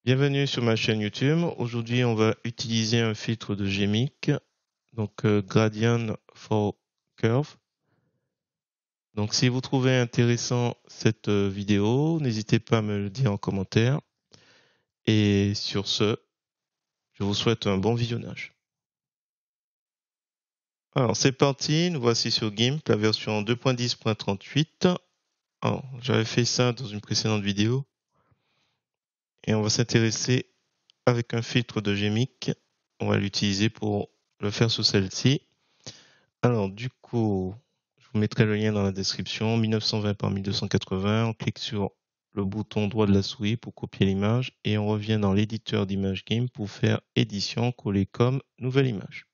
Bienvenue sur ma chaîne YouTube. Aujourd'hui, on va utiliser un filtre de GMIC, donc Gradient for Curve. Donc, si vous trouvez intéressant cette vidéo, n'hésitez pas à me le dire en commentaire. Et sur ce, je vous souhaite un bon visionnage. Alors, c'est parti. Nous voici sur GIMP, la version 2.10.38. Alors, j'avais fait ça dans une précédente vidéo. Et on va s'intéresser avec un filtre de GMIC. On va l'utiliser pour le faire sur celle-ci. Alors, du coup, je vous mettrai le lien dans la description. 1920 par 1280. On clique sur le bouton droit de la souris pour copier l'image et on revient dans l'éditeur d'image GIMP pour faire édition, coller comme nouvelle image.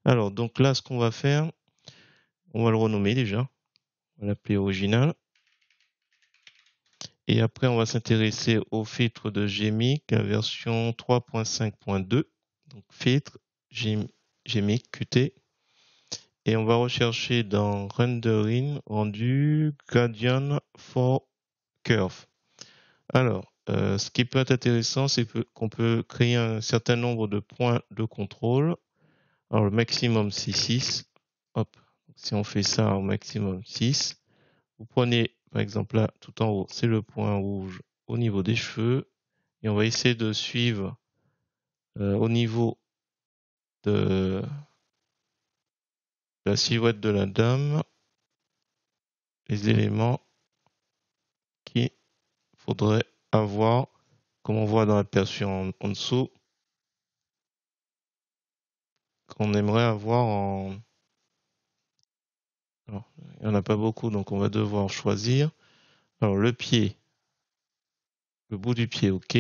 Alors, donc là, ce qu'on va faire, on va le renommer déjà. On va l'appeler original. Et après, on va s'intéresser au filtre de GMIC, la version 3.5.2. Donc, filtre GMIC QT. Et on va rechercher dans Rendering rendu Gradient for Curve. Alors, ce qui peut être intéressant, c'est qu'on peut créer un certain nombre de points de contrôle. Alors, le maximum, c'est 6. Hop, si on fait ça au maximum 6, vous prenez, par exemple, là, tout en haut, c'est le point rouge au niveau des cheveux. Et on va essayer de suivre au niveau de la silhouette de la dame les éléments qu'il faudrait avoir, comme on voit dans l'aperçu en dessous, qu'on aimerait avoir en... Alors, il n'y en a pas beaucoup, donc on va devoir choisir. Alors, le pied, le bout du pied, OK.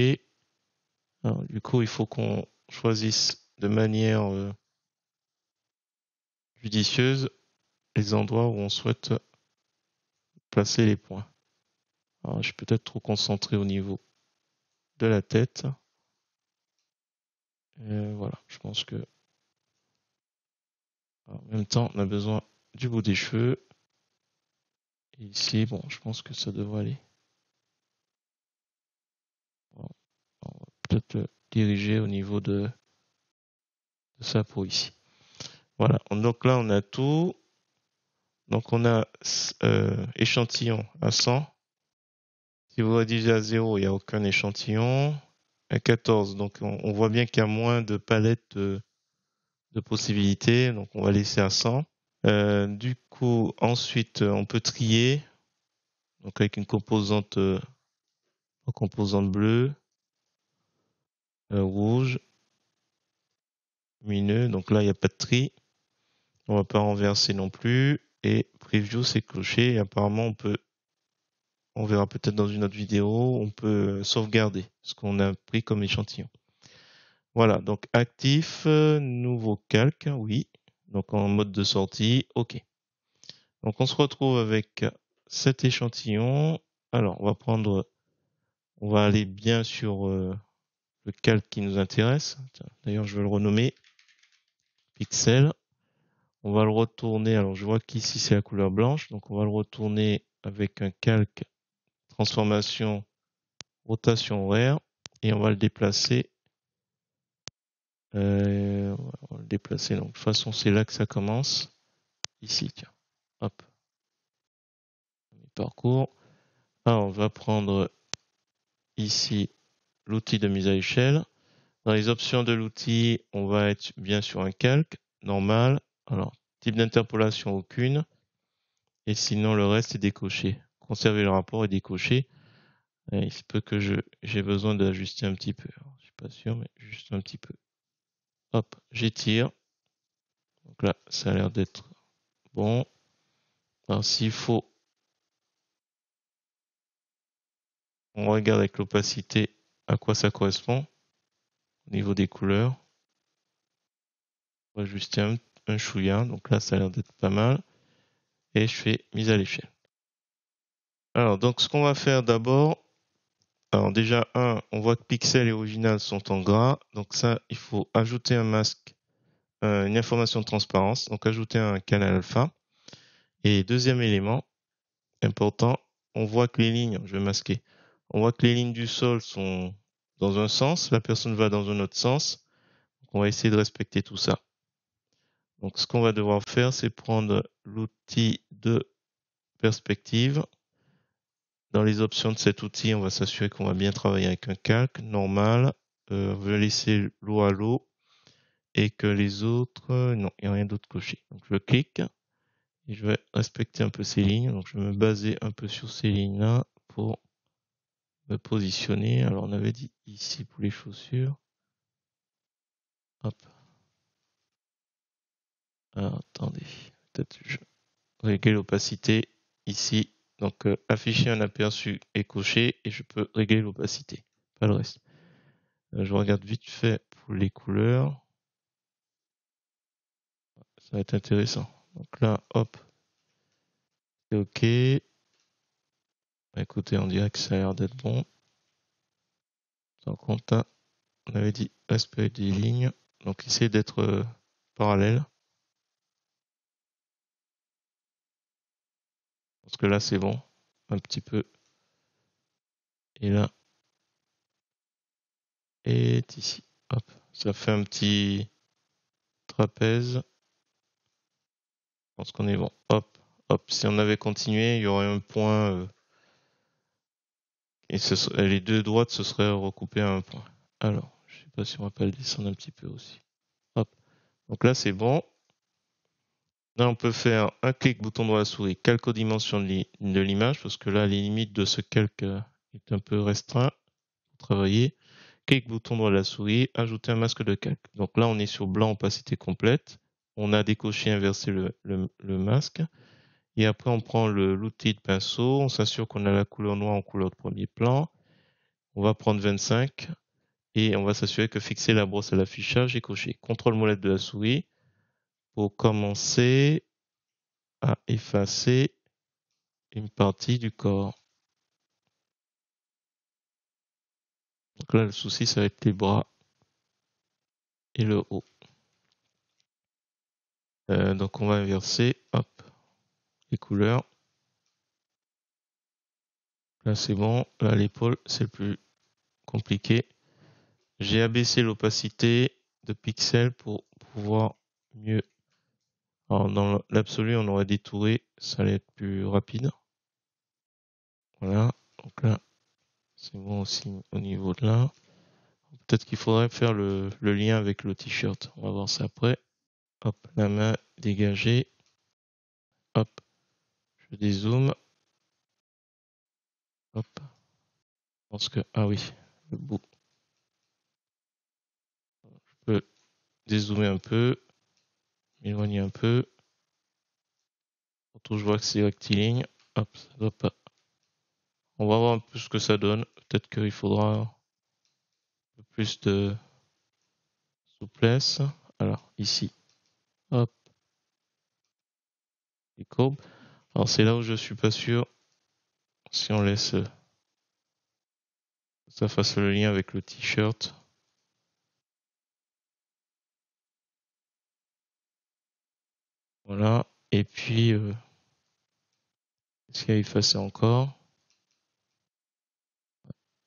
Alors, du coup, il faut qu'on choisisse de manière judicieuse les endroits où on souhaite placer les points. Alors, je suis peut-être trop concentré au niveau de la tête. Voilà, je pense que en même temps, on a besoin du bout des cheveux. Et ici, bon, je pense que ça devrait aller. Bon, on va peut-être le diriger au niveau de sa peau ici. Voilà, donc là, on a tout. Donc, on a échantillon à 100. Si vous rédigez à 0, il n'y a aucun échantillon. À 14, donc on voit bien qu'il y a moins de palettes de possibilités. Donc, on va laisser à 100. Du coup, ensuite, on peut trier. Donc, avec une composante bleue, rouge, lumineux. Donc là, il n'y a pas de tri. On ne va pas renverser non plus. Et preview, c'est cloché. Et apparemment, on verra peut-être dans une autre vidéo, on peut sauvegarder ce qu'on a pris comme échantillon. Voilà, donc actif, nouveau calque, oui. Donc en mode de sortie, OK. Donc on se retrouve avec cet échantillon. Alors, on va aller bien sur le calque qui nous intéresse. D'ailleurs, je vais le renommer pixel. On va le retourner. Alors, je vois qu'ici, c'est la couleur blanche. Donc, on va le retourner avec un calque transformation rotation horaire. Et on va le déplacer. On va le déplacer. Donc, de toute façon, c'est là que ça commence. Ici, tiens. Hop. Parcours. Alors, on va prendre ici l'outil de mise à échelle. Dans les options de l'outil, on va être bien sur un calque normal. Alors, type d'interpolation aucune. Et sinon, le reste est décoché. Conserver le rapport est décoché. Et il se peut que j'ai besoin d'ajuster un petit peu. Alors, je suis pas sûr, mais juste un petit peu. Hop, j'étire. Donc là, ça a l'air d'être bon. Alors, s'il faut, on regarde avec l'opacité à quoi ça correspond au niveau des couleurs. On va ajuster un chouïa. Donc là, ça a l'air d'être pas mal. Et je fais mise à l'échelle. Alors, donc, ce qu'on va faire d'abord, alors déjà, on voit que Pixel et Original sont en gras. Donc ça, il faut ajouter un masque, une information de transparence. Donc ajouter un canal alpha. Et deuxième élément important, on voit que les lignes, je vais masquer, on voit que les lignes du sol sont dans un sens, la personne va dans un autre sens. Donc, on va essayer de respecter tout ça. Donc, ce qu'on va devoir faire, c'est prendre l'outil de perspective. Dans les options de cet outil, on va s'assurer qu'on va bien travailler avec un calque normal. On va laisser l'eau à l'eau et que les autres, non, il n'y a rien d'autre coché. Donc, je clique et je vais respecter un peu ces lignes. Donc, je vais me baser un peu sur ces lignes-là pour me positionner. Alors, on avait dit ici pour les chaussures. Hop. Alors, attendez. Peut-être je régler l'opacité ici. Donc, afficher un aperçu est coché et je peux régler l'opacité. Pas le reste. Je regarde vite fait pour les couleurs. Ça va être intéressant. Donc là, hop. C'est OK. Écoutez, on dirait que ça a l'air d'être bon. Sans compte, on avait dit aspect des lignes. Donc, essayez d'être parallèle. Parce que là, c'est bon. Un petit peu. Et là. Et ici. Hop. Ça fait un petit trapèze. Je pense qu'on est bon. Hop. Hop. Si on avait continué, il y aurait un point. Et les deux droites se seraient recoupées à un point. Alors, je sais pas si on va pas le descendre un petit peu aussi. Hop. Donc là, c'est bon. Là, on peut faire un clic bouton droit à la souris, calque aux dimensions de l'image, parce que là, les limites de ce calque est un peu restreint pour travailler. Clic bouton droit de la souris, ajouter un masque de calque. Donc là, on est sur blanc opacité complète. On a décoché inversé le masque. Et après, on prend l'outil de pinceau. On s'assure qu'on a la couleur noire en couleur de premier plan. On va prendre 25 et on va s'assurer que fixer la brosse à l'affichage est coché. Contrôle molette de la souris pour commencer à effacer une partie du corps. Donc là, le souci, ça va être les bras et le haut. Donc on va inverser, hop, les couleurs. Là, c'est bon. Là, l'épaule, c'est le plus compliqué. J'ai abaissé l'opacité de pixels pour pouvoir mieux. Alors, dans l'absolu, on aurait détouré, ça allait être plus rapide. Voilà. Donc là, c'est bon aussi au niveau de là. Peut-être qu'il faudrait faire le lien avec le t-shirt. On va voir ça après. Hop, la main dégagée. Hop, je dézoome. Hop. Je pense que, ah oui, le bout. Je peux dézoomer un peu, m'éloigner un peu. Surtout, je vois que c'est rectiligne. Hop, ça doit pas. On va voir un peu ce que ça donne. Peut-être qu'il faudra un peu plus de souplesse. Alors, ici. Hop. Les courbes. Alors, c'est là où je suis pas sûr si on laisse ça fasse le lien avec le t-shirt. Voilà. Et puis, est-ce qu'il y a effacé encore?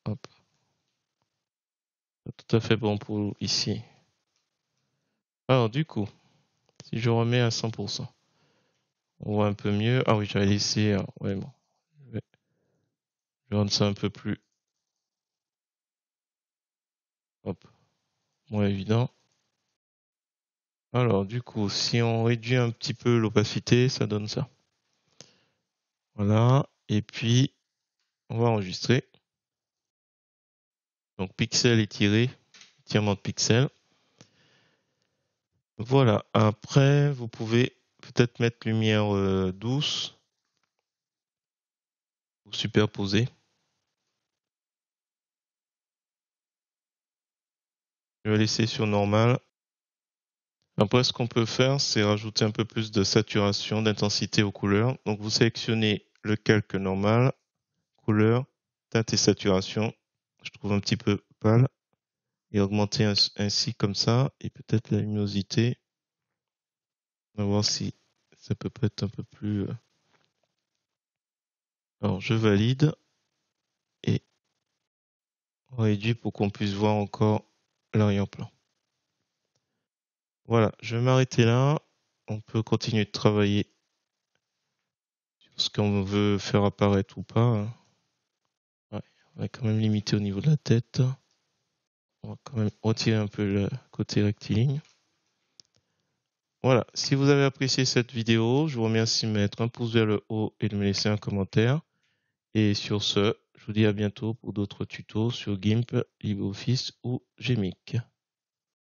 Hop. Tout à fait bon pour ici. Alors, du coup, si je remets à 100%, on voit un peu mieux. Ah oui, j'avais laissé. Ouais, bon. Je vais rendre ça un peu plus. Hop. Moins évident. Alors, du coup, si on réduit un petit peu l'opacité, ça donne ça. Voilà. Et puis, on va enregistrer. Donc, pixel étiré, étirement de pixels. Voilà. Après, vous pouvez peut-être mettre lumière douce ou superposer. Je vais laisser sur normal. Après, ce qu'on peut faire, c'est rajouter un peu plus de saturation, d'intensité aux couleurs. Donc, vous sélectionnez le calque normal, couleur, teinte et saturation. Je trouve un petit peu pâle. Et augmenter ainsi comme ça. Et peut-être la luminosité. On va voir si ça peut être un peu plus. Alors, je valide. Et On réduit pour qu'on puisse voir encore l'arrière-plan. Voilà, je vais m'arrêter là. On peut continuer de travailler sur ce qu'on veut faire apparaître ou pas, hein. Ouais, on va quand même limiter au niveau de la tête. On va quand même retirer un peu le côté rectiligne. Voilà, si vous avez apprécié cette vidéo, je vous remercie de mettre un pouce vers le haut et de me laisser un commentaire. Et sur ce, je vous dis à bientôt pour d'autres tutos sur GIMP, LibreOffice ou GMIC.